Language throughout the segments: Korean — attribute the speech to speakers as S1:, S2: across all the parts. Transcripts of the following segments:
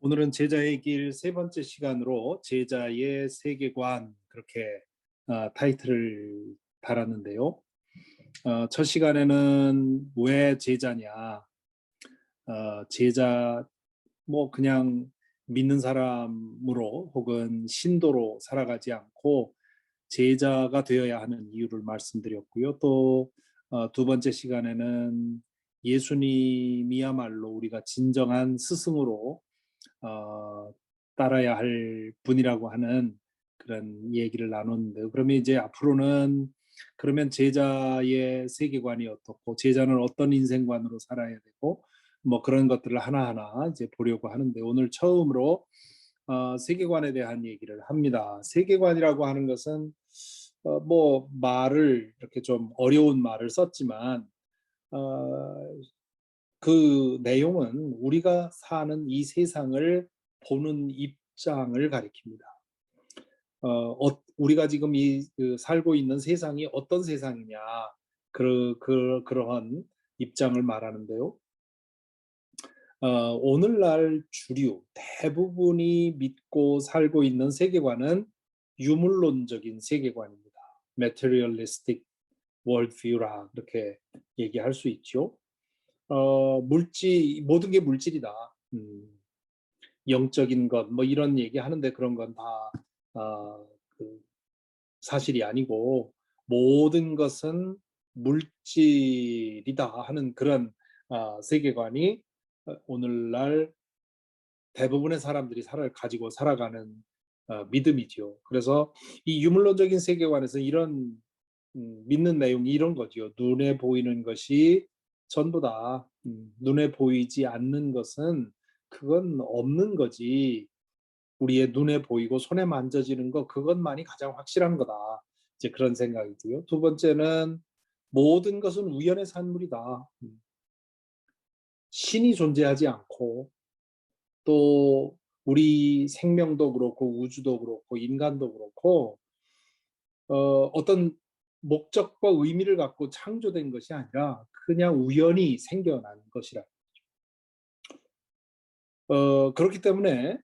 S1: 오늘은 제자의 길 세 번째 시간으로 제자의 세계관 그렇게 타이틀을 달았는데요. 첫 시간에는 왜 제자냐, 제자 뭐 그냥 믿는 사람으로 혹은 신도로 살아가지 않고 제자가 되어야 하는 이유를 말씀드렸고요. 또 두 번째 시간에는 예수님이야말로 우리가 진정한 스승으로 어, 따라야 할 분이라고 하는 그런 얘기를 나눴는데요. 그러면 이제 앞으로는 그러면 제자의 세계관이 어떻고 제자는 어떤 인생관으로 살아야 되고 뭐 그런 것들을 하나하나 이제 보려고 하는데 오늘 처음으로 세계관에 대한 얘기를 합니다. 세계관이라고 하는 것은 뭐 말을 이렇게 좀 어려운 말을 썼지만 어, 그 내용은 우리가 사는 이 세상을 보는 입장을 가리킵니다. 우리가 지금 살고 있는 세상이 어떤 세상이냐, 그러한 입장을 말하는데요. 오늘날 주류 대부분이 믿고 살고 있는 세계관은 유물론적인 세계관입니다. materialistic worldview라 그렇게 얘기할 수 있죠. 모든 게 물질이다. 영적인 것, 뭐 이런 얘기 하는데 그런 건 다, 그 사실이 아니고, 모든 것은 물질이다 하는 그런, 세계관이 오늘날 대부분의 사람들이 가지고 살아가는, 믿음이죠. 그래서 이 유물론적인 세계관에서 이런, 믿는 내용이 이런 거죠. 눈에 보이는 것이 전부다. 눈에 보이지 않는 것은 그건 없는 거지. 우리의 눈에 보이고 손에 만져지는 거 그것만이 가장 확실한 거다. 이제 그런 생각이고요. 두 번째는 모든 것은 우연의 산물이다. 신이 존재하지 않고 또 우리 생명도 그렇고 우주도 그렇고 인간도 그렇고 어떤 목적과 의미를 갖고 창조된 것이 아니라 그냥 우연히 생겨난 것이라. 그렇기 때문에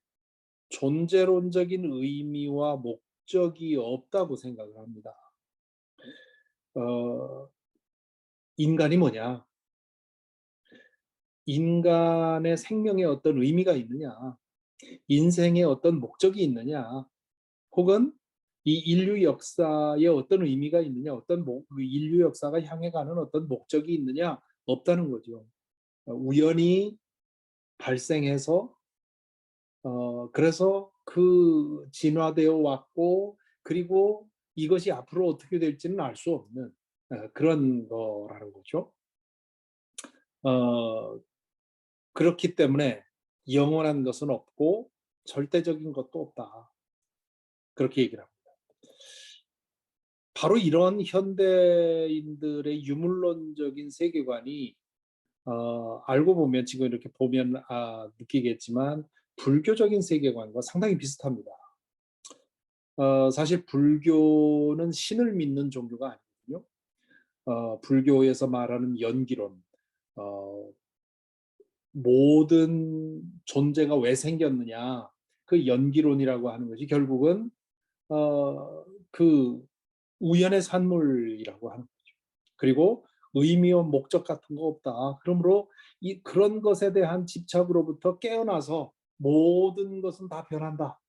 S1: 존재론적인 의미와 목적이 없다고 생각을 합니다. 어, 인간이 뭐냐? 인간의 생명에 어떤 의미가 있느냐? 인생에 어떤 목적이 있느냐? 혹은 이 인류 역사에 어떤 의미가 있느냐? 인류 역사가 향해 가는 어떤 목적이 있느냐? 없다는 거죠. 우연히 발생해서 그래서 그 진화되어 왔고 그리고 이것이 앞으로 어떻게 될지는 알 수 없는 그런 거라는 거죠. 어, 그렇기 때문에 영원한 것은 없고 절대적인 것도 없다. 그렇게 얘기를 합니다. 바로 이런 현대인들의 유물론적인 세계관이 알고 보면 지금 이렇게 보면 느끼겠지만 불교적인 세계관과 상당히 비슷합니다. 사실 불교는 신을 믿는 종교가 아니거든요. 불교에서 말하는 연기론, 어, 모든 존재가 왜 생겼느냐, 그 연기론이라고 하는 것이 결국은 그 우연의 산물이라고 하는 거죠. 그리고 의미와 목적 같은 거 없다. 그러므로 그런 것에 대한 집착으로부터 깨어나서 모든 것은 다 변한다.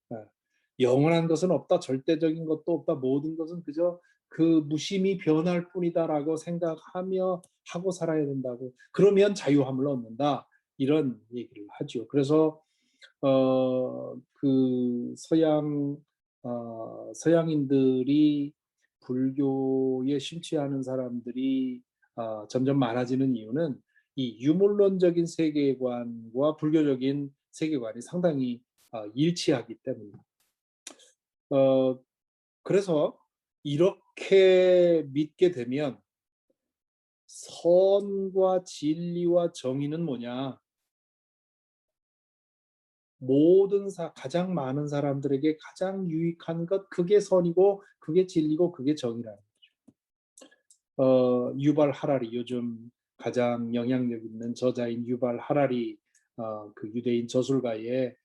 S1: 영원한 것은 없다. 절대적인 것도 없다. 모든 것은 그저 그 무심히 변할 뿐이다라고 생각하며 하고 살아야 된다고. 그러면 자유함을 얻는다. 이런 얘기를 하죠. 그래서 그 서양인들이 불교에 심취하는 사람들이 점점 많아지는 이유는 이 유물론적인 세계관과 불교적인 세계관이 상당히 일치하기 때문입니다. 그래서 이렇게 믿게 되면 선과 진리와 정의는 뭐냐? 가장 많은 사람들에게 가장 유익한 것, 그게 선이고, 그게 진리고, 그게 정의라는 거죠. 유발 하라리, 요즘 가장 영향력 있는 저자인 유발 하라리, 그 유대인 저술가의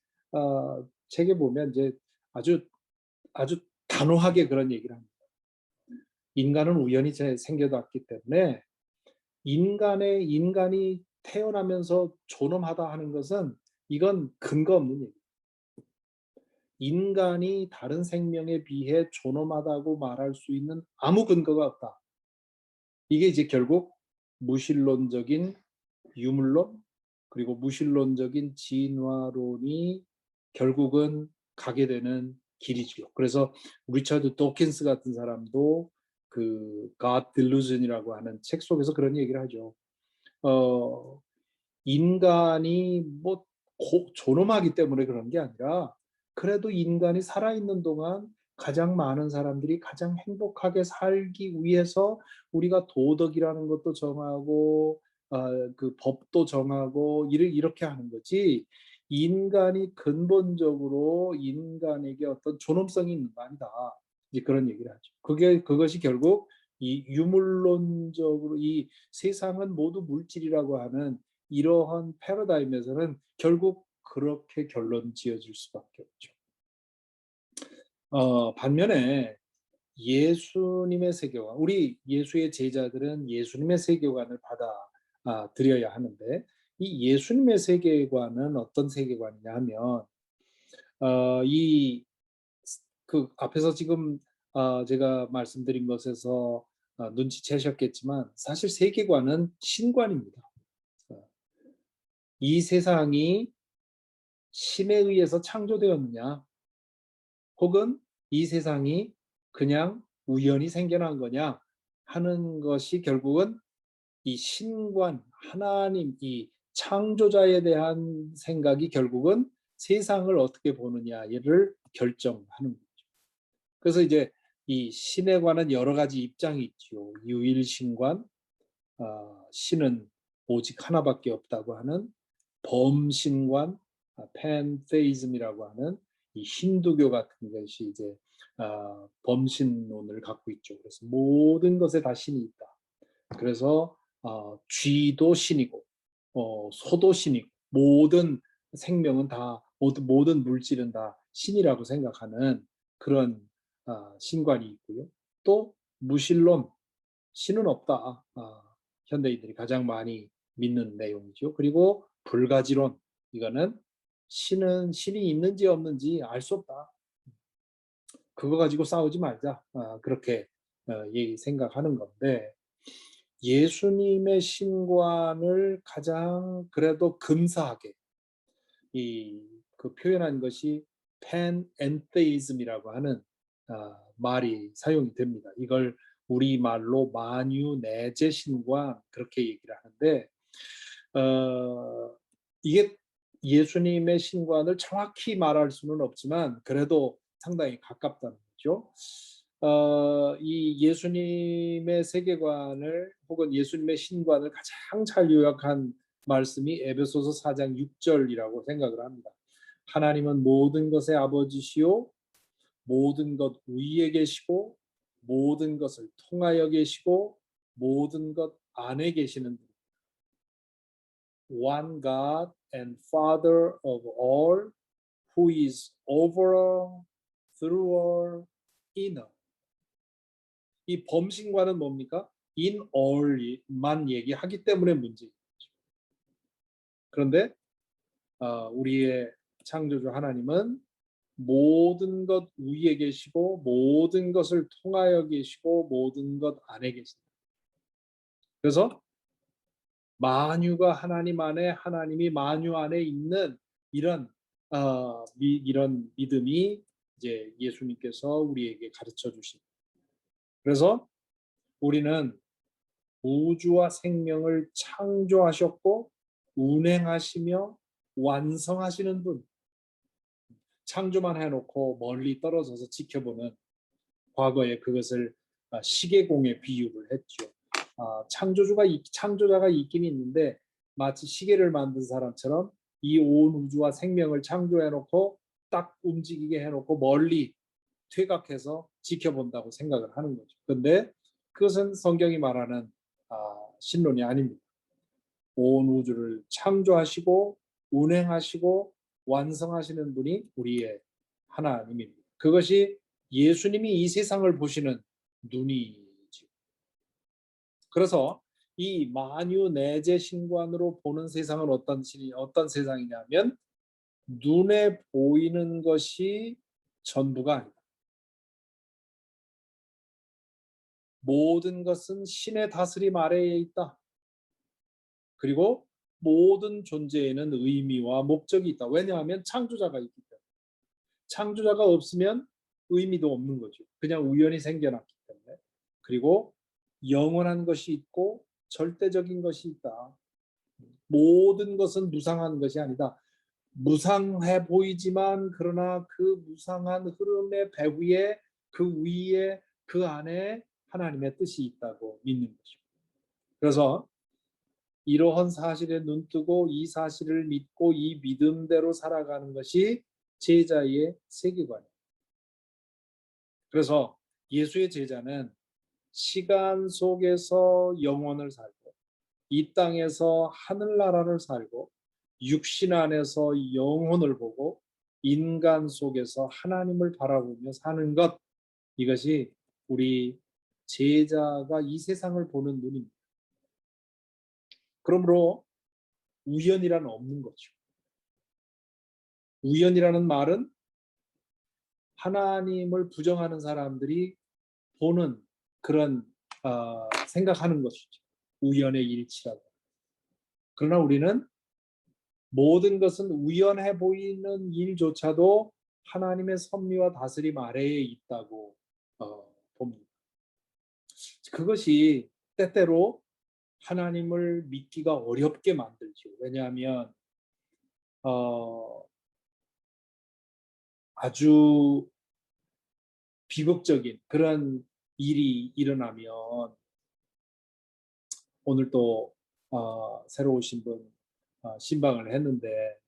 S1: 책에 보면 이제 아주 아주 단호하게 그런 얘기를 합니다. 인간은 우연히 생겨났기 때문에 인간이 태어나면서 존엄하다 하는 것은 이건 근거 없는 얘기예요. 인간이 다른 생명에 비해 존엄하다고 말할 수 있는 아무 근거가 없다. 이게 이제 결국 무신론적인 유물론 그리고 무신론적인 진화론이 결국은 가게 되는 길이죠. 그래서 리처드 도킨스 같은 사람도 그 God Delusion이라고 하는 책 속에서 그런 얘기를 하죠. 어, 인간이 뭐 존엄하기 때문에 그런 게 아니라 그래도 인간이 살아있는 동안 가장 많은 사람들이 가장 행복하게 살기 위해서 우리가 도덕이라는 것도 정하고 그 법도 정하고 이렇게 하는 거지 인간이 근본적으로 인간에게 어떤 존엄성이 있는 거 아니다. 이제 그런 얘기를 하죠. 그것이 결국 이 유물론적으로 이 세상은 모두 물질이라고 하는 이러한 패러다임에서는 결국 그렇게 결론 지어질 수밖에 없죠. 반면에 예수님의 세계관, 우리 예수의 제자들은 예수님의 세계관을 받아들여야 하는데 이 예수님의 세계관은 어떤 세계관이냐 하면 이 그 앞에서 지금 제가 말씀드린 것에서 눈치채셨겠지만 사실 세계관은 신관입니다. 어, 이 세상이 신에 의해서 창조되었느냐, 혹은 이 세상이 그냥 우연히 생겨난 거냐 하는 것이 결국은 이 신관, 하나님, 이 창조자에 대한 생각이 결국은 세상을 어떻게 보느냐를 결정하는 거죠. 그래서 이제 이 신에 관한 여러 가지 입장이 있죠. 유일신관, 신은 오직 하나밖에 없다고 하는 범신관, 팬테이즘이라고 하는 이 힌두교 같은 것이 이제 범신론을 갖고 있죠. 그래서 모든 것에 다 신이 있다. 그래서 쥐도 신이고, 소도 신이고, 모든 생명은 다 모든 물질은 다 신이라고 생각하는 그런 신관이 있고요. 또 무신론, 신은 없다. 현대인들이 가장 많이 믿는 내용이죠. 그리고 불가지론, 이거는 신이 있는지 없는지 알 수 없다. 그거 가지고 싸우지 말자. 그렇게 생각하는 건데 예수님의 신관을 가장 그래도 근사하게 그 표현한 것이 팬엔테이즘이라고 하는 말이 사용이 됩니다. 이걸 우리말로 만유내재신관 그렇게 얘기를 하는데 이게 예수님의 신관을 정확히 말할 수는 없지만 그래도 상당히 가깝다는 거죠. 이 예수님의 세계관을 혹은 예수님의 신관을 가장 잘 요약한 말씀이 에베소서 4장 6절이라고 생각을 합니다. 하나님은 모든 것의 아버지시요 모든 것 위에 계시고 모든 것을 통하여 계시고 모든 것 안에 계시는 분. One God and Father of all, who is over all, through all, in all. 이 범신과는 뭡니까? In all만 얘기하기 때문에 문제죠. 그런데 우리의 창조주 하나님은 모든 것 위에 계시고 모든 것을 통하여 계시고 모든 것 안에 계신다. 그래서 만유가 하나님 안에 하나님이 만유 안에 있는 이런 이런 믿음이 이제 예수님께서 우리에게 가르쳐 주신. 그래서 우리는 우주와 생명을 창조하셨고 운행하시며 완성하시는 분. 창조만 해놓고 멀리 떨어져서 지켜보는 과거에 그것을 시계공에 비유를 했죠. 창조자가 있긴 있는데 마치 시계를 만든 사람처럼 이 온 우주와 생명을 창조해놓고 딱 움직이게 해놓고 멀리 퇴각해서 지켜본다고 생각을 하는 거죠. 그런데 그것은 성경이 말하는 신론이 아닙니다. 온 우주를 창조하시고 운행하시고 완성하시는 분이 우리의 하나님입니다. 그것이 예수님이 이 세상을 보시는 눈이죠. 그래서 이 만유 내재 신관으로 보는 세상은 어떤 세상이냐면 눈에 보이는 것이 전부가 아니다. 모든 것은 신의 다스림 아래에 있다. 그리고 모든 존재에는 의미와 목적이 있다. 왜냐하면 창조자가 있기 때문에. 창조자가 없으면 의미도 없는 거죠. 그냥 우연히 생겨났기 때문에. 그리고 영원한 것이 있고 절대적인 것이 있다. 모든 것은 무상한 것이 아니다. 무상해 보이지만 그러나 그 무상한 흐름의 배후에 그 위에 그 안에 하나님의 뜻이 있다고 믿는 것이죠. 그래서 이러한 사실에 눈뜨고 이 사실을 믿고 이 믿음대로 살아가는 것이 제자의 세계관이에요. 그래서 예수의 제자는 시간 속에서 영혼을 살고 이 땅에서 하늘나라를 살고 육신 안에서 영혼을 보고 인간 속에서 하나님을 바라보며 사는 것, 이것이 우리 제자가 이 세상을 보는 눈입니다. 그러므로 우연이란 없는 거죠. 우연이라는 말은 하나님을 부정하는 사람들이 보는 그런 생각하는 것이죠. 우연의 일치라고. 그러나 우리는 모든 것은 우연해 보이는 일조차도 하나님의 섭리와 다스림 아래에 있다고 봅니다. 그것이 때때로 하나님을 믿기가 어렵게 만들죠. 왜냐하면 아주 비극적인 그런 일이 일어나면 오늘 또 새로 오신 분 신방을 했는데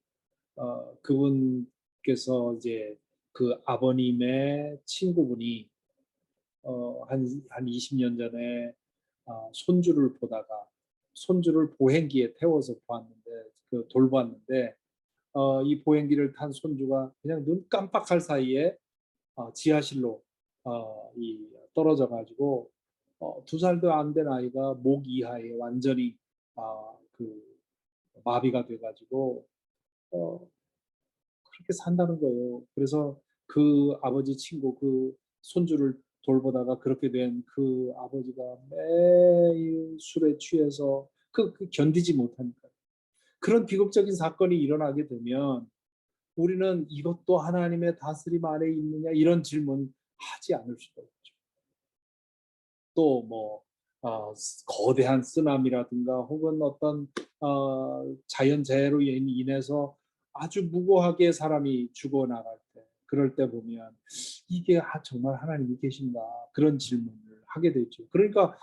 S1: 그분께서 이제 그 아버님의 친구분이 한 20년 전에 손주를 보다가 손주를 보행기에 태워서 보았는데 돌봤는데 이 보행기를 탄 손주가 그냥 눈 깜빡할 사이에 지하실로 떨어져 가지고 2살도 안 된 아이가 목 이하에 완전히 그 마비가 돼 가지고 그렇게 산다는 거예요. 그래서 그 아버지 친구 그 손주를 돌보다가 그렇게 된 그 아버지가 매일 술에 취해서 견디지 못하니까 그런 비극적인 사건이 일어나게 되면 우리는 이것도 하나님의 다스림 아래에 있느냐 이런 질문 하지 않을 수가 없죠. 또 뭐 거대한 쓰나미라든가 혹은 어떤 자연재해로 인해서 아주 무고하게 사람이 죽어나갈 때 그럴 때 보면 이게 정말 하나님이 계신가 그런 질문을 하게 되죠. 그러니까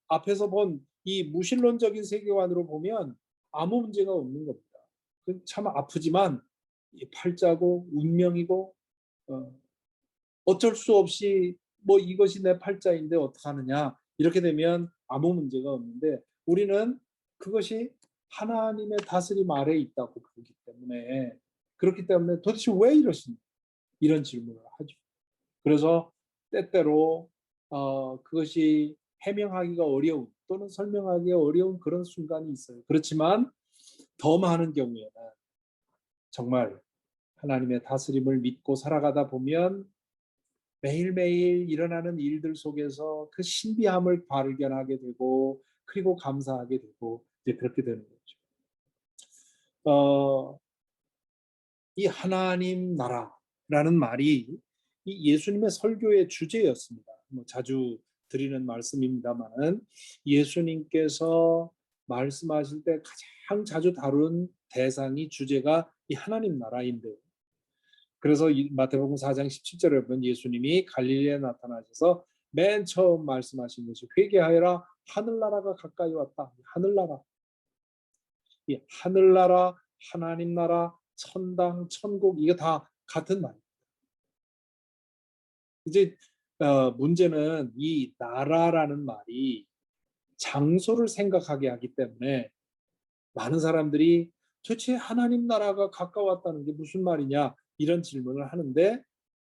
S1: 앞에서 본 이 무신론적인 세계관으로 보면 아무 문제가 없는 겁니다. 참 아프지만 팔자고 운명이고 어쩔 수 없이 뭐 이것이 내 팔자인데 어떡하느냐 이렇게 되면 아무 문제가 없는데 우리는 그것이 하나님의 다스림 아래에 있다고 보기 때문에 그렇기 때문에 도대체 왜 이러시냐 이런 질문을 하죠. 그래서 때때로 그것이 해명하기가 어려운 또는 설명하기가 어려운 그런 순간이 있어요. 그렇지만 더 많은 경우에는 정말 하나님의 다스림을 믿고 살아가다 보면 매일매일 일어나는 일들 속에서 그 신비함을 발견하게 되고 그리고 감사하게 되고 이제 그렇게 되는 거죠. 이 하나님 나라라는 말이 이 예수님의 설교의 주제였습니다. 뭐 자주 드리는 말씀입니다만은 예수님께서 말씀하실 때 가장 자주 다룬 대상이 주제가 이 하나님 나라인데 그래서 마태복음 4장 17절에 보면 예수님이 갈릴리에 나타나셔서 맨 처음 말씀하신 것이 회개하여라 하늘나라가 가까이 왔다. 하늘나라. 이 하늘나라, 하나님 나라, 천당, 천국 이게 다 같은 말입니다. 이제 문제는 이 나라라는 말이 장소를 생각하게 하기 때문에 많은 사람들이 도대체 하나님 나라가 가까웠다는 게 무슨 말이냐? 이런 질문을 하는데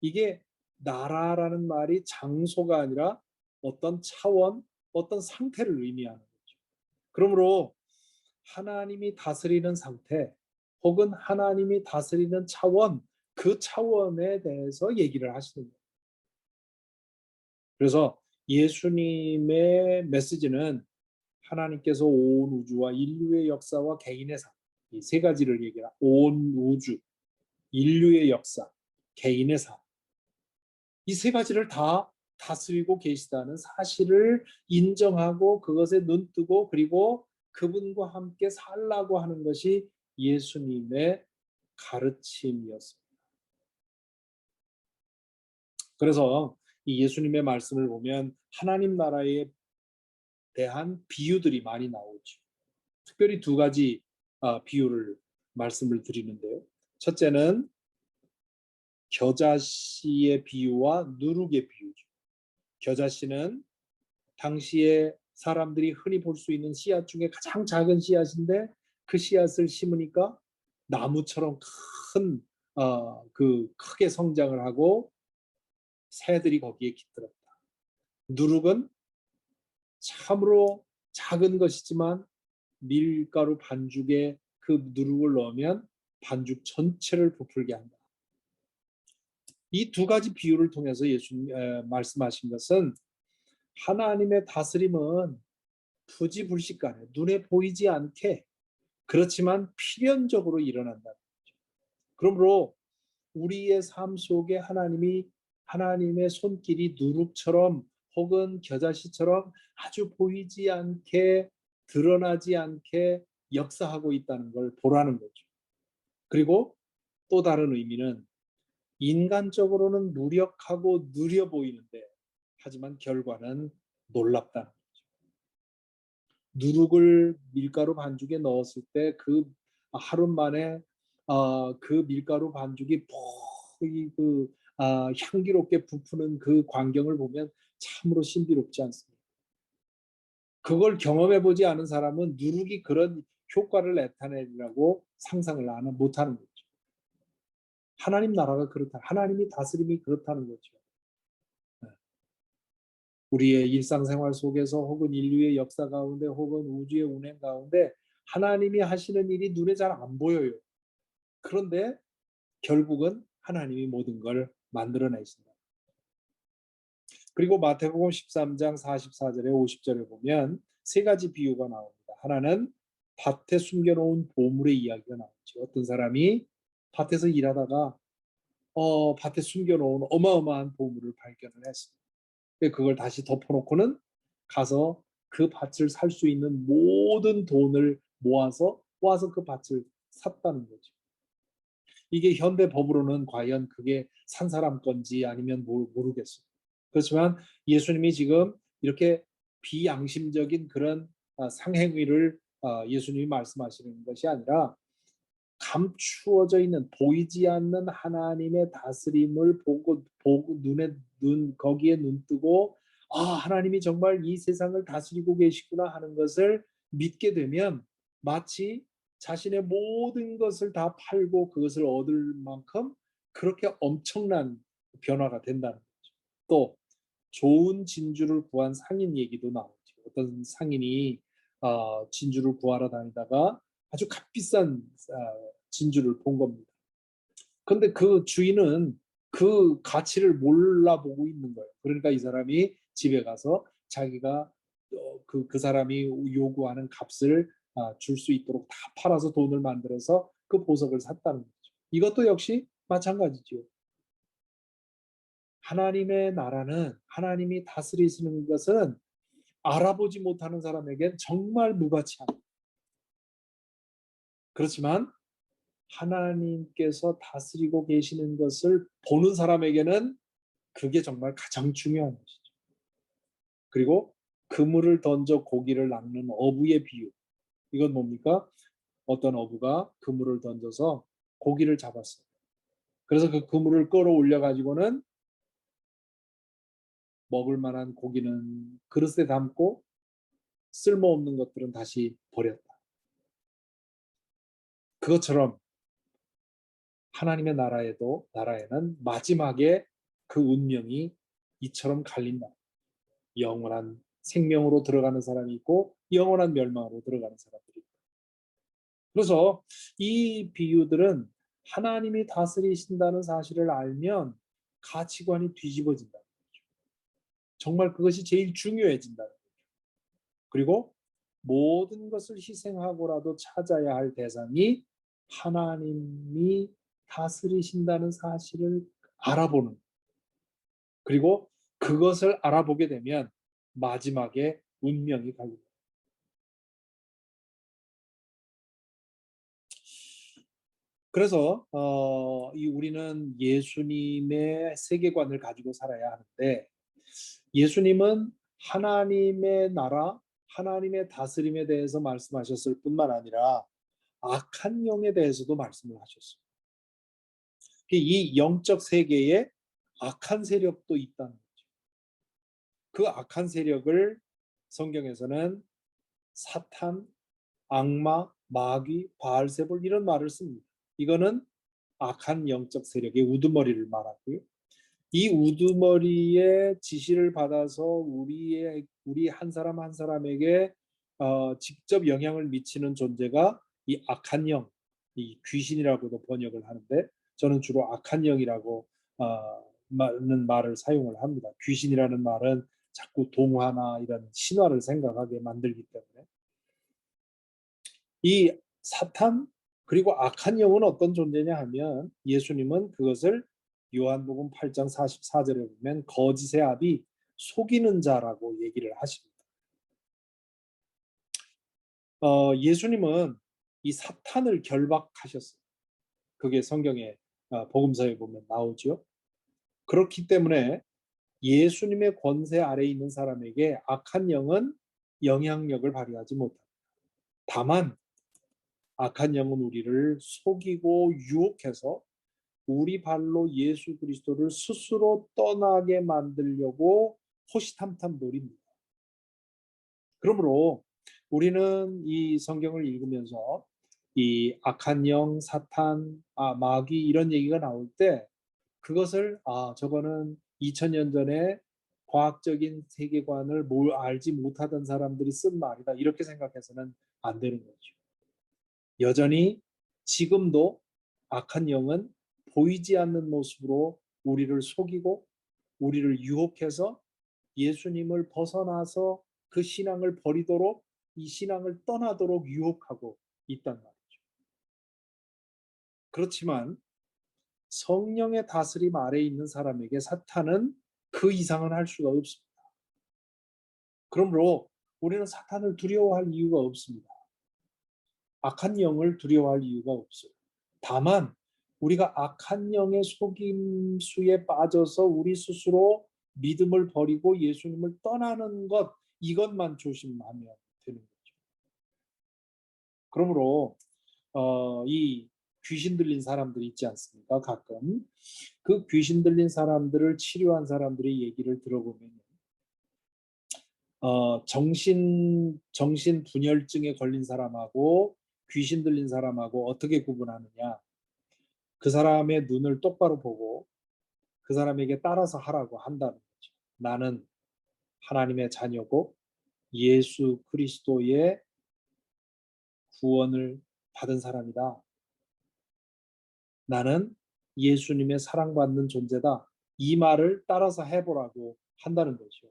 S1: 이게 나라라는 말이 장소가 아니라 어떤 차원, 어떤 상태를 의미하는 거죠. 그러므로 하나님이 다스리는 상태 혹은 하나님이 다스리는 차원, 그 차원에 대해서 얘기를 하시는 거예요. 그래서 예수님의 메시지는 하나님께서 온 우주와 인류의 역사와 개인의 삶, 이 세 가지를 얘기해요. 온 우주, 인류의 역사, 개인의 삶. 이 세 가지를 다 다스리고 계시다는 사실을 인정하고 그것에 눈뜨고 그리고 그분과 함께 살라고 하는 것이 예수님의 가르침이었습니다. 그래서 이 예수님의 말씀을 보면 하나님 나라에 대한 비유들이 많이 나오죠. 특별히 두 가지 비유를 말씀을 드리는데요. 첫째는 겨자씨의 비유와 누룩의 비유죠. 겨자씨는 당시에 사람들이 흔히 볼 수 있는 씨앗 중에 가장 작은 씨앗인데 그 씨앗을 심으니까 나무처럼 그 크게 성장을 하고 새들이 거기에 깃들었다. 누룩은 참으로 작은 것이지만 밀가루 반죽에 그 누룩을 넣으면 반죽 전체를 부풀게 한다. 이 두 가지 비유를 통해서 예수님 말씀하신 것은 하나님의 다스림은 부지불식간에 눈에 보이지 않게 그렇지만 필연적으로 일어난다. 그러므로 우리의 삶 속에 하나님의 손길이 누룩처럼 혹은 겨자씨처럼 아주 보이지 않게 드러나지 않게 역사하고 있다는 걸 보라는 거죠. 그리고 또 다른 의미는 인간적으로는 무력하고 느려 보이는데 하지만 결과는 놀랍다는 거죠. 누룩을 밀가루 반죽에 넣었을 때 그 하루 만에 그 밀가루 반죽이 향기롭게 부푸는 그 광경을 보면 참으로 신비롭지 않습니까? 그걸 경험해 보지 않은 사람은 누룩이 그런 효과를 나타내리라고 상상을 못하는 거죠. 하나님 나라가 그렇다. 하나님이 다스림이 그렇다는 거죠. 네. 우리의 일상생활 속에서 혹은 인류의 역사 가운데 혹은 우주의 운행 가운데 하나님이 하시는 일이 눈에 잘 안 보여요. 그런데 결국은 하나님이 모든 걸 만들어내신다. 그리고 마태복음 13장 44절에 50절에 보면 세 가지 비유가 나옵니다. 하나는 밭에 숨겨놓은 보물의 이야기가 나오죠. 어떤 사람이 밭에서 일하다가 밭에 숨겨놓은 어마어마한 보물을 발견을 했습니다. 그걸 다시 덮어놓고는 가서 그 밭을 살 수 있는 모든 돈을 모아서 와서 그 밭을 샀다는 거죠. 이게 현대 법으로는 과연 그게 산 사람 건지 아니면 모르겠어요. 그렇지만 예수님이 지금 이렇게 비양심적인 그런 상행위를 예수님이 말씀하시는 것이 아니라 감추어져 있는 보이지 않는 하나님의 다스림을 보고 거기에 눈 뜨고 하나님이 정말 이 세상을 다스리고 계시구나 하는 것을 믿게 되면 마치 자신의 모든 것을 다 팔고 그것을 얻을 만큼 그렇게 엄청난 변화가 된다는 거죠. 또 좋은 진주를 구한 상인 얘기도 나오죠. 어떤 상인이 진주를 구하러 다니다가 아주 값비싼 진주를 본 겁니다. 근데 그 주인은 그 가치를 몰라보고 있는 거예요. 그러니까 이 사람이 집에 가서 자기가 그 사람이 요구하는 값을 줄 수 있도록 다 팔아서 돈을 만들어서 그 보석을 샀다는 거죠. 이것도 역시 마찬가지죠. 하나님의 나라는 하나님이 다스리시는 것은 알아보지 못하는 사람에겐 정말 무가치한. 그렇지만 하나님께서 다스리고 계시는 것을 보는 사람에게는 그게 정말 가장 중요한 것이죠. 그리고 그물을 던져 고기를 낚는 어부의 비유. 이건 뭡니까? 어떤 어부가 그물을 던져서 고기를 잡았어요. 그래서 그 그물을 끌어올려 가지고는 먹을 만한 고기는 그릇에 담고 쓸모없는 것들은 다시 버렸다. 그것처럼 하나님의 나라에는 마지막에 그 운명이 이처럼 갈린다. 영원한 생명으로 들어가는 사람이 있고 영원한 멸망으로 들어가는 사람들이 있다. 그래서 이 비유들은 하나님이 다스리신다는 사실을 알면 가치관이 뒤집어진다. 정말 그것이 제일 중요해진다. 그리고 모든 것을 희생하고라도 찾아야 할 대상이 하나님이 다스리신다는 사실을 알아보는, 그리고 그것을 알아보게 되면 마지막에 운명이 갈립니다. 그래서 우리는 예수님의 세계관을 가지고 살아야 하는데, 예수님은 하나님의 나라, 하나님의 다스림에 대해서 말씀하셨을 뿐만 아니라 악한 영에 대해서도 말씀을 하셨어요. 이 영적 세계에 악한 세력도 있다는 거죠. 그 악한 세력을 성경에서는 사탄, 악마, 마귀, 바알세불 이런 말을 씁니다. 이거는 악한 영적 세력의 우두머리를 말하고요. 이 우두머리의 지시를 받아서 우리 한 사람 한 사람에게 직접 영향을 미치는 존재가 이 악한 영, 이 귀신이라고도 번역을 하는데, 저는 주로 악한 영이라고 는 말을 사용을 합니다. 귀신이라는 말은 자꾸 동화나 이런 신화를 생각하게 만들기 때문에. 이 사탄 그리고 악한 영은 어떤 존재냐 하면, 예수님은 그것을 요한복음 8장 44절에 보면 거짓의 아비, 속이는 자라고 얘기를 하십니다. 예수님은 이 사탄을 결박하셨어요. 그게 성경의 복음서에 보면 나오죠. 그렇기 때문에 예수님의 권세 아래에 있는 사람에게 악한 영은 영향력을 발휘하지 못합니다. 다만 악한 영은 우리를 속이고 유혹해서 우리 발로 예수 그리스도를 스스로 떠나게 만들려고 호시탐탐 노립니다. 그러므로 우리는 이 성경을 읽으면서 이 악한 영, 사탄, 마귀 이런 얘기가 나올 때 그것을 저거는 2000년 전에 과학적인 세계관을 알지 못하던 사람들이 쓴 말이다, 이렇게 생각해서는 안 되는 거죠. 여전히 지금도 악한 영은 보이지 않는 모습으로 우리를 속이고 우리를 유혹해서 예수님을 벗어나서 그 신앙을 버리도록, 이 신앙을 떠나도록 유혹하고 있단 말이죠. 그렇지만 성령의 다스림 아래에 있는 사람에게 사탄은 그 이상은 할 수가 없습니다. 그러므로 우리는 사탄을 두려워할 이유가 없습니다. 악한 영을 두려워할 이유가 없어요. 다만 우리가 악한 영의 속임수에 빠져서 우리 스스로 믿음을 버리고 예수님을 떠나는 것, 이것만 조심하면 되는 거죠. 그러므로 이 귀신 들린 사람들이 있지 않습니까? 가끔 그 귀신 들린 사람들을 치료한 사람들의 얘기를 들어보면 정신 분열증에 걸린 사람하고 귀신 들린 사람하고 어떻게 구분하느냐? 그 사람의 눈을 똑바로 보고 그 사람에게 따라서 하라고 한다는 거죠. 나는 하나님의 자녀고 예수 그리스도의 구원을 받은 사람이다. 나는 예수님의 사랑받는 존재다. 이 말을 따라서 해보라고 한다는 거죠.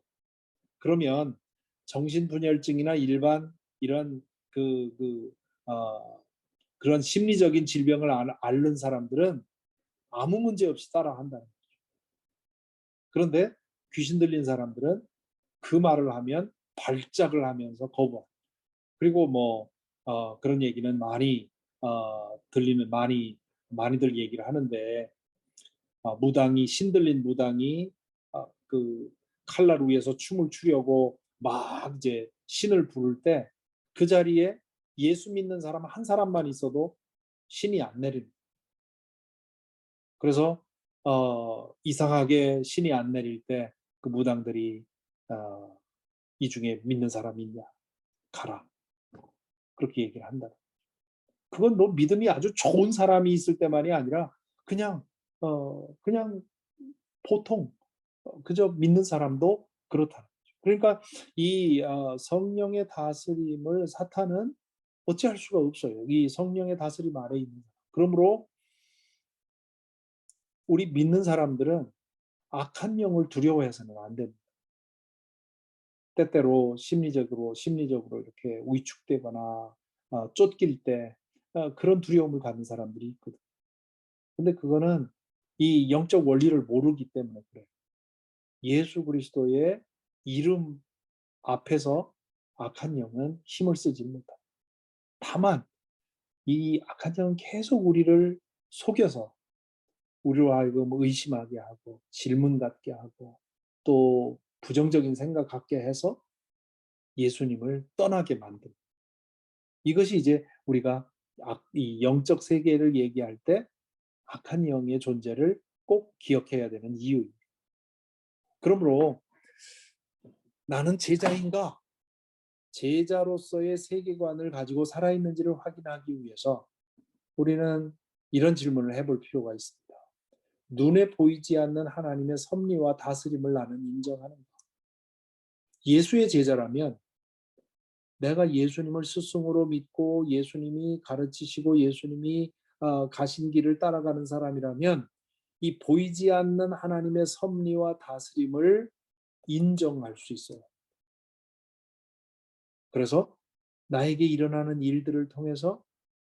S1: 그러면 정신분열증이나 일반 이런 그, 그, 어, 그런 심리적인 질병을 앓는 사람들은 아무 문제 없이 따라 한다는 거죠. 그런데 귀신 들린 사람들은 그 말을 하면 발작을 하면서 거부합니다. 그리고 그런 얘기는 많이 들리는, 많이들 얘기를 하는데, 무당이, 신들린 무당이 그 칼날 위에서 춤을 추려고 막 이제 신을 부를 때 그 자리에 예수 믿는 사람 한 사람만 있어도 신이 안 내립니다. 그래서 이상하게 신이 안 내릴 때 그 무당들이 이 중에 믿는 사람이 있냐, 가라, 그렇게 얘기를 한다. 그건 너 믿음이 아주 좋은 사람이 있을 때만이 아니라 그냥 그냥 보통 그저 믿는 사람도 그렇다는 거죠. 그러니까 이 성령의 다스림을 사탄은 어찌할 수가 없어요. 이 성령의 다스림 아래 있는 사람. 그러므로 우리 믿는 사람들은 악한 영을 두려워해서는 안 됩니다. 때때로 심리적으로 이렇게 위축되거나 쫓길 때 그런 두려움을 갖는 사람들이 있거든요. 근데 그거는 이 영적 원리를 모르기 때문에 그래요. 예수 그리스도의 이름 앞에서 악한 영은 힘을 쓰지 못합니다. 다만 이 악한 영은 계속 우리를 속여서 우리로 하여금 의심하게 하고 질문 갖게 하고 또 부정적인 생각 갖게 해서 예수님을 떠나게 만듭니다. 이것이 이제 우리가 이 영적 세계를 얘기할 때 악한 영의 존재를 꼭 기억해야 되는 이유입니다. 그러므로 나는 제자인가? 제자로서의 세계관을 가지고 살아있는지를 확인하기 위해서 우리는 이런 질문을 해볼 필요가 있습니다. 눈에 보이지 않는 하나님의 섭리와 다스림을 나는 인정하는 것. 예수의 제자라면 내가 예수님을 스승으로 믿고 예수님이 가르치시고 예수님이 가신 길을 따라가는 사람이라면 이 보이지 않는 하나님의 섭리와 다스림을 인정할 수 있어요. 그래서 나에게 일어나는 일들을 통해서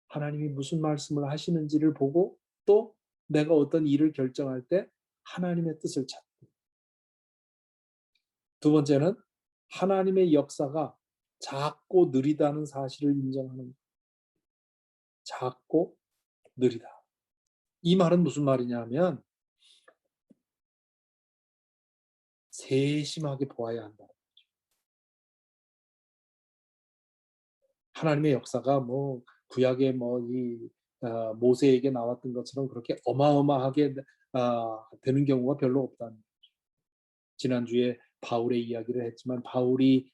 S1: 하나님이 무슨 말씀을 하시는지를 보고 또 내가 어떤 일을 결정할 때 하나님의 뜻을 찾고 두 번째는 하나님의 역사가 작고 느리다는 사실을 인정하는 것. 작고 느리다. 이 말은 무슨 말이냐면 세심하게 보아야 한다. 하나님의 역사가 뭐 구약의 뭐이 모세에게 나왔던 것처럼 그렇게 어마어마하게 되는 경우가 별로 없다는 거죠. 지난주에 바울의 이야기를 했지만 바울이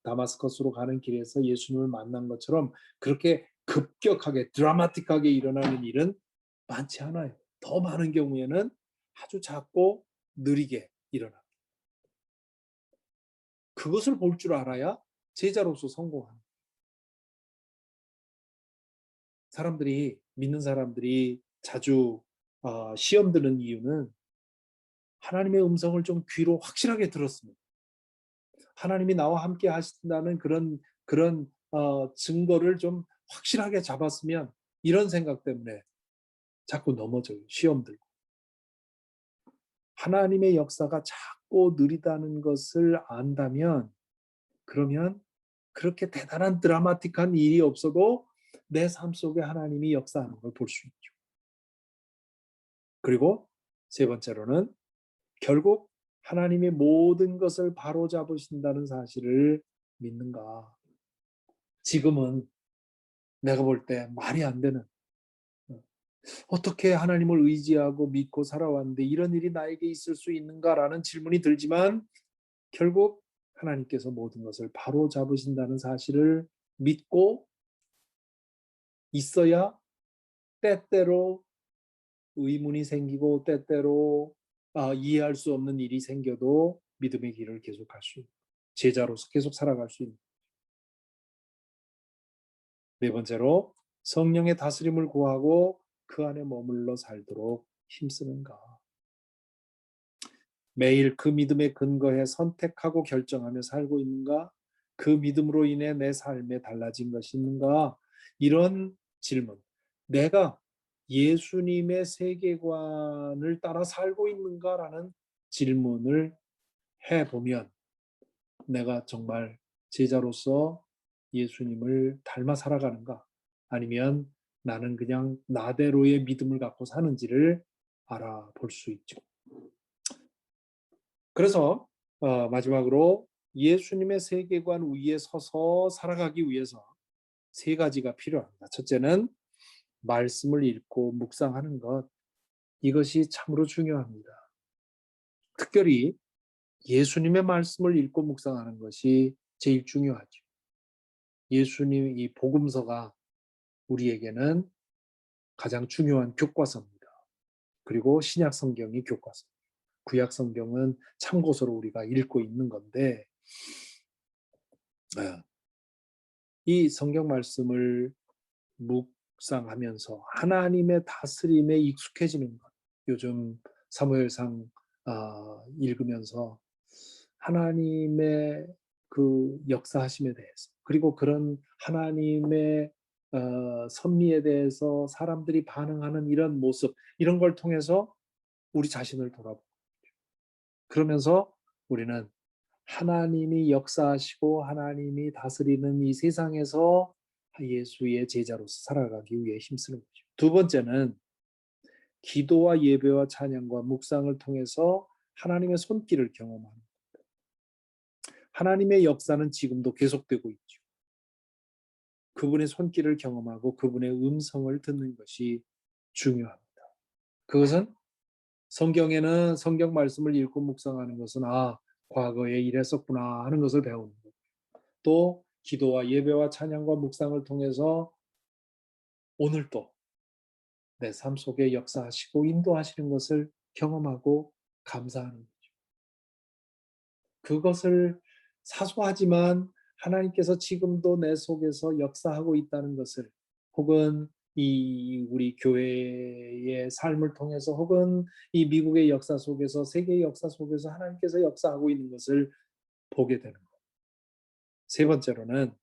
S1: 다마스커스로 가는 길에서 예수님을 만난 것처럼 그렇게 급격하게 드라마틱하게 일어나는 일은 많지 않아요. 더 많은 경우에는 아주 작고 느리게 일어나. 그것을 볼 줄 알아야 제자로서 성공하는. 사람들이 믿는 사람들이 자주 시험 드는 이유는 하나님의 음성을 좀 귀로 확실하게 들었습니다. 하나님이 나와 함께 하신다는 그런 증거를 좀 확실하게 잡았으면 이런 생각 때문에 자꾸 넘어져요. 시험 들고. 하나님의 역사가 작고 느리다는 것을 안다면 그러면 그렇게 대단한 드라마틱한 일이 없어도 내 삶 속에 하나님이 역사하는 걸 볼 수 있죠. 그리고 세 번째로는 결국 하나님이 모든 것을 바로잡으신다는 사실을 믿는가. 지금은 내가 볼 때 말이 안 되는 어떻게 하나님을 의지하고 믿고 살아왔는데 이런 일이 나에게 있을 수 있는가라는 질문이 들지만 결국 하나님께서 모든 것을 바로잡으신다는 사실을 믿고 있어야 때때로 의문이 생기고 때때로 이해할 수 없는 일이 생겨도 믿음의 길을 계속할 수 있고 제자로서 계속 살아갈 수 있는. 네 번째로 성령의 다스림을 구하고 그 안에 머물러 살도록 힘쓰는가. 매일 그 믿음에 근거해 선택하고 결정하며 살고 있는가? 그 믿음으로 인해 내 삶에 달라진 것이 있는가? 이런 질문. 내가 예수님의 세계관을 따라 살고 있는가라는 질문을 해보면 내가 정말 제자로서 예수님을 닮아 살아가는가? 아니면 나는 그냥 나대로의 믿음을 갖고 사는지를 알아볼 수 있죠. 그래서 마지막으로 예수님의 세계관 위에 서서 살아가기 위해서 세 가지가 필요합니다. 첫째는 말씀을 읽고 묵상하는 것. 이것이 참으로 중요합니다. 특별히 예수님의 말씀을 읽고 묵상하는 것이 제일 중요하죠. 예수님 이 복음서가 우리에게는 가장 중요한 교과서입니다. 그리고 신약 성경이 교과서. 구약 성경은 참고서로 우리가 읽고 있는 건데 이 성경 말씀을 묵상하면서 하나님의 다스림에 익숙해지는 것. 요즘 사무엘상 읽으면서 하나님의 그 역사하심에 대해서 그리고 그런 하나님의 섭리에 대해서 사람들이 반응하는 이런 모습 이런 걸 통해서 우리 자신을 돌아보고 그러면서 우리는 하나님이 역사하시고 하나님이 다스리는 이 세상에서 예수의 제자로서 살아가기 위해 힘쓰는 거죠. 두 번째는 기도와 예배와 찬양과 묵상을 통해서 하나님의 손길을 경험하는 것. 하나님의 역사는 지금도 계속되고 있죠. 그분의 손길을 경험하고 그분의 음성을 듣는 것이 중요합니다. 그것은 성경에는 성경 말씀을 읽고 묵상하는 것은 과거에 이랬었구나 하는 것을 배우는 것. 또 기도와 예배와 찬양과 묵상을 통해서 오늘도 내 삶 속에 역사하시고 인도하시는 것을 경험하고 감사하는 거죠. 그것을 사소하지만 하나님께서 지금도 내 속에서 역사하고 있다는 것을 혹은 이 우리 교회의 삶을 통해서 혹은 이 미국의 역사 속에서 세계의 역사 속에서 하나님께서 역사하고 있는 것을 보게 되는 것. 세 번째로는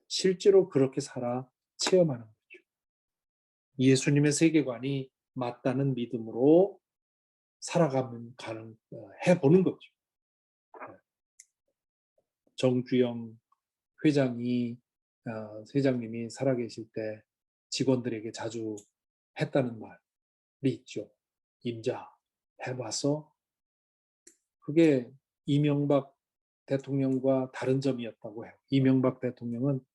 S1: 실제로 그렇게 살아 체험하는 거죠. 예수님의 세계관이 맞다는 믿음으로 살아가는 해보는 거죠. 정주영 회장님이 살아계실 때 직원들에게 자주 했다는 말이 있죠. 임자 해봐서 그게 이명박 대통령과 다른 점이었다고 해요. 이명박 대통령은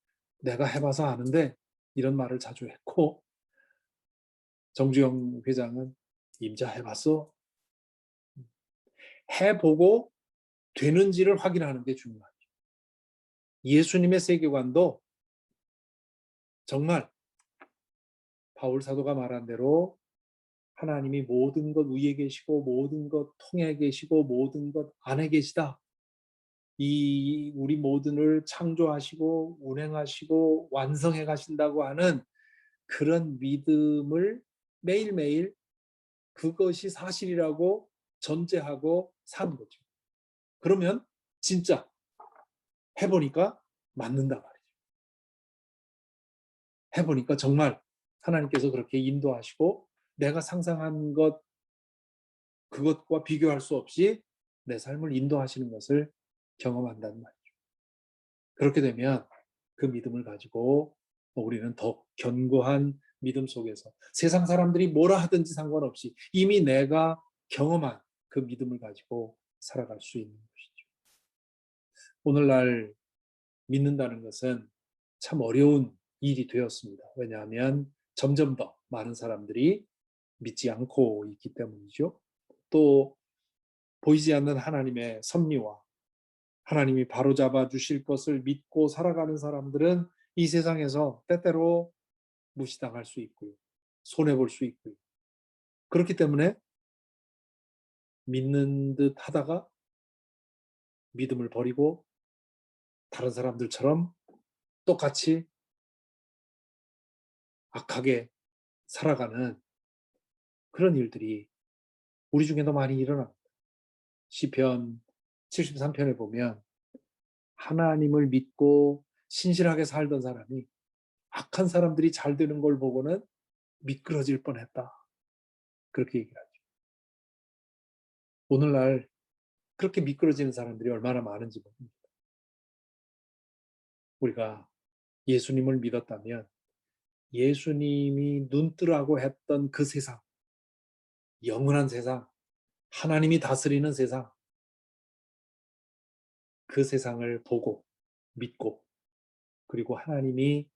S1: 내가 해봐서 아는데 이런 말을 자주 했고 정주영 회장은 임자 해봤어? 해보고 되는지를 확인하는 게 중요하죠. 예수님의 세계관도 정말 바울 사도가 말한 대로 하나님이 모든 것 위에 계시고 모든 것 통해 계시고 모든 것 안에 계시다. 이 우리 모든을 창조하시고 운행하시고 완성해 가신다고 하는 그런 믿음을 매일매일 그것이 사실이라고 전제하고 사는 거죠. 그러면 진짜 해보니까 맞는다 말이죠. 해보니까 정말 하나님께서 그렇게 인도하시고 내가 상상한 것 그것과 비교할 수 없이 내 삶을 인도하시는 것을 경험한다는 말이죠. 그렇게 되면 그 믿음을 가지고 우리는 더 견고한 믿음 속에서 세상 사람들이 뭐라 하든지 상관없이 이미 내가 경험한 그 믿음을 가지고 살아갈 수 있는 것이죠. 오늘날 믿는다는 것은 참 어려운 일이 되었습니다. 왜냐하면 점점 더 많은 사람들이 믿지 않고 있기 때문이죠. 또 보이지 않는 하나님의 섭리와 하나님이 바로잡아 주실 것을 믿고 살아가는 사람들은 이 세상에서 때때로 무시당할 수 있고요. 손해볼 수 있고요. 그렇기 때문에 믿는 듯 하다가 믿음을 버리고 다른 사람들처럼 똑같이 악하게 살아가는 그런 일들이 우리 중에도 많이 일어납니다. 시편 73편에 보면 하나님을 믿고 신실하게 살던 사람이 악한 사람들이 잘 되는 걸 보고는 미끄러질 뻔했다. 그렇게 얘기를 하죠. 오늘날 그렇게 미끄러지는 사람들이 얼마나 많은지 모릅니다. 우리가 예수님을 믿었다면 예수님이 눈뜨라고 했던 그 세상, 영원한 세상, 하나님이 다스리는 세상, 그 세상을 보고 믿고 그리고 하나님이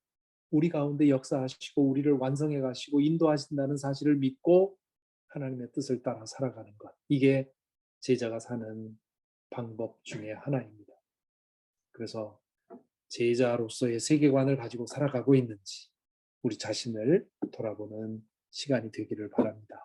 S1: 우리 가운데 역사하시고 우리를 완성해 가시고 인도하신다는 사실을 믿고 하나님의 뜻을 따라 살아가는 것. 이게 제자가 사는 방법 중에 하나입니다. 그래서 제자로서의 세계관을 가지고 살아가고 있는지 우리 자신을 돌아보는 시간이 되기를 바랍니다.